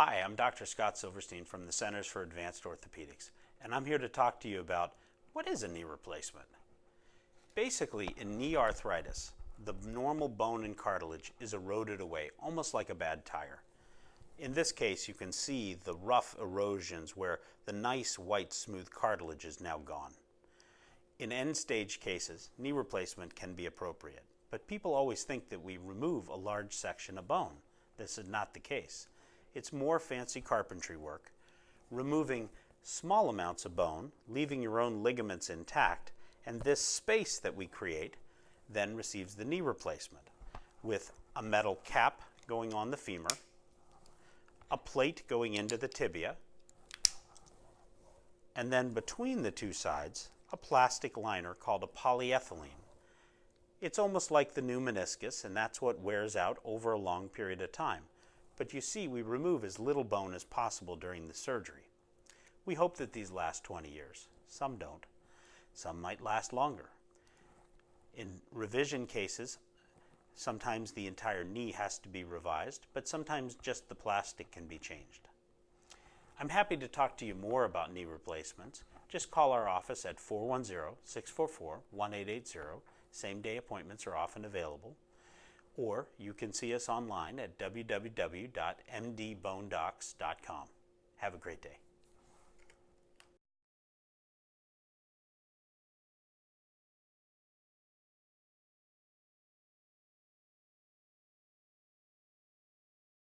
Hi, I'm Dr. Scott Silverstein from the Centers for Advanced Orthopedics, and I'm here to talk to you about what is a knee replacement. Basically, in knee arthritis, the normal bone and cartilage is eroded away, almost like a bad tire. In this case, you can see the rough erosions where the nice white smooth cartilage is now gone. In end-stage cases, knee replacement can be appropriate, but people always think that we remove a large section of bone. This is not the case. It's more fancy carpentry work, removing small amounts of bone, leaving your own ligaments intact, and this space that we create then receives the knee replacement with a metal cap going on the femur, a plate going into the tibia, and then between the two sides, a plastic liner called a polyethylene. It's almost like the new meniscus, and that's what wears out over a long period of time. But you see, we remove as little bone as possible during the surgery. We hope that these last 20 years. Some don't. Some might last longer. In revision cases, sometimes the entire knee has to be revised, but sometimes just the plastic can be changed. I'm happy to talk to you more about knee replacements. Just call our office at 410-644-1880. Same-day appointments are often available. Or you can see us online at www.mdbonedocs.com. Have a great day.